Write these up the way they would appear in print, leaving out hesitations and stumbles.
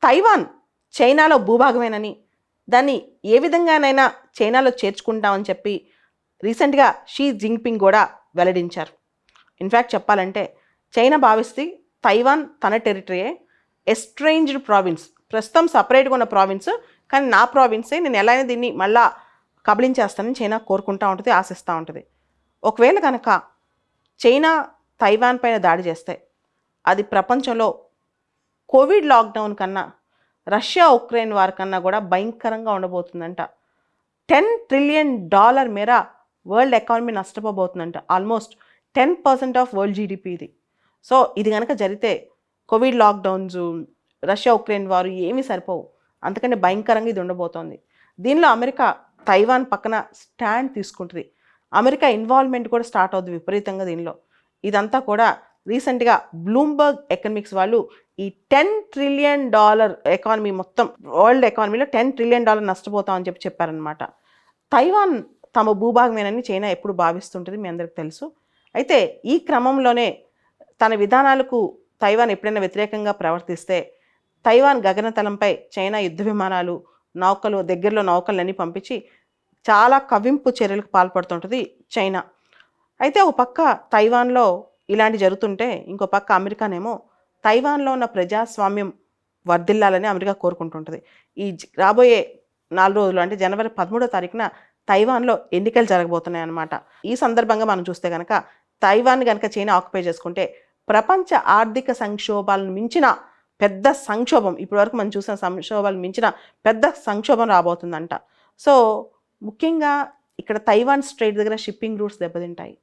Taiwan చైనాలో భూభాగమేనని, దాన్ని ఏ విధంగానైనా చైనాలో చేర్చుకుంటామని చెప్పి రీసెంట్గా షీ జింగ్పింగ్ కూడా వెల్లడించారు. ఇన్ఫ్యాక్ట్ చెప్పాలంటే చైనా భావిస్తే తైవాన్ తన టెరిటరీయే, ఎస్ట్రేంజ్డ్ ప్రావిన్స్, ప్రస్తుతం సపరేట్గా ఉన్న ప్రావిన్స్, కానీ నా ప్రావిన్సే, నేను ఎలా అయినా దీన్ని మళ్ళా కబళించేస్తానని చైనా కోరుకుంటూ ఉంటుంది, ఆశిస్తూ ఉంటుంది. ఒకవేళ కనుక చైనా తైవాన్ పైన దాడి చేస్తే అది ప్రపంచంలో కోవిడ్ లాక్డౌన్ కన్నా, రష్యా ఉక్రెయిన్ వార్ కన్నా కూడా భయంకరంగా ఉండబోతుందంట. $10 ట్రిలియన్ మేర వరల్డ్ ఎకానమీ నష్టపోబోతుందంట. ఆల్మోస్ట్ 10% ఆఫ్ వరల్డ్ జీడిపి ఇది. సో ఇది కనుక జరిగితే కోవిడ్ లాక్డౌన్స్, రష్యా ఉక్రెయిన్ వారు ఏమీ సరిపోవు, అంతకంటే భయంకరంగా ఇది ఉండబోతోంది. దీనిలో అమెరికా తైవాన్ పక్కన స్టాండ్ తీసుకుంటుంది. అమెరికా ఇన్వాల్వ్మెంట్ కూడా స్టార్ట్ అవుతుంది విపరీతంగా దీనిలో. ఇదంతా కూడా రీసెంట్గా బ్లూంబర్గ్ ఎకనామిక్స్ వాళ్ళు ఈ $10 ట్రిలియన్ ఎకానమీ, మొత్తం వరల్డ్ ఎకానమీలో $10 ట్రిలియన్ నష్టపోతామని చెప్పారనమాట. తైవాన్ తమ భూభాగమేనని చైనా ఎప్పుడు భావిస్తుంటుంది, మీ అందరికీ తెలుసు. అయితే ఈ క్రమంలోనే తన విధానాలకు తైవాన్ ఎప్పుడైనా వ్యతిరేకంగా ప్రవర్తిస్తే తైవాన్ గగనతలంపై చైనా యుద్ధ విమానాలు, నౌకలు, దగ్గరలో నౌకలన్నీ పంపించి చాలా కవ్వింపు చర్యలకు పాల్పడుతుంటుంది చైనా. అయితే ఒక పక్క తైవాన్లో ఇలాంటి జరుగుతుంటే ఇంకో పక్క అమెరికానేమో తైవాన్లో ఉన్న ప్రజాస్వామ్యం వర్ధిల్లాలని అమెరికా కోరుకుంటుంటుంది. రాబోయే 4 రోజులు అంటే జనవరి 13వ తారీఖున తైవాన్లో ఎన్నికలు జరగబోతున్నాయి అన్నమాట. ఈ సందర్భంగా మనం చూస్తే కనుక తైవాన్ కనుక చైనా ఆక్యుపై చేసుకుంటే ప్రపంచ ఆర్థిక సంక్షోభాలను మించిన పెద్ద సంక్షోభం, ఇప్పటివరకు మనం చూసిన సంక్షోభాలను మించిన పెద్ద సంక్షోభం రాబోతుందంట. సో ముఖ్యంగా ఇక్కడ తైవాన్ స్ట్రైట్ దగ్గర షిప్పింగ్ రూట్స్ దెబ్బతింటాయి.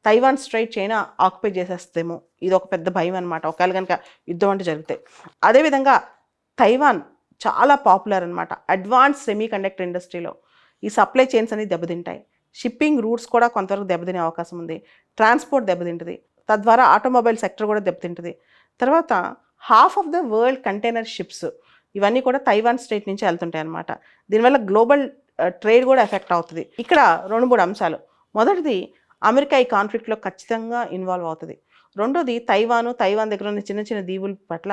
తైవాన్ స్ట్రైట్ చైనా ఆక్యుపై చేసేస్తేమో ఇది ఒక పెద్ద భయం అనమాట, ఒకవేళ కనుక యుద్ధం అంటే జరిగితే. అదేవిధంగా తైవాన్ చాలా పాపులర్ అనమాట అడ్వాన్స్ సెమీ కండక్టర్ ఇండస్ట్రీలో. ఈ సప్లై చైన్స్ అనేది దెబ్బతింటాయి, షిప్పింగ్ రూట్స్ కూడా కొంతవరకు దెబ్బతినే అవకాశం ఉంది, ట్రాన్స్పోర్ట్ దెబ్బతింటుంది, తద్వారా ఆటోమొబైల్ సెక్టర్ కూడా దెబ్బతింటుంది. తర్వాత half of the world container ships ఇవన్నీ కూడా తైవాన్ స్ట్రైట్ నుంచి వెళ్తుంటాయి అన్నమాట. దీనివల్ల గ్లోబల్ ట్రేడ్ కూడా ఎఫెక్ట్ అవుతుంది. ఇక్కడ 2-3 అంశాలు. మొదటిది, అమెరికా ఈ కాన్ఫ్లిక్ట్లో ఖచ్చితంగా ఇన్వాల్వ్ అవుతుంది. రెండోది, తైవాన్ దగ్గర ఉన్న చిన్న చిన్న దీవుల పట్ల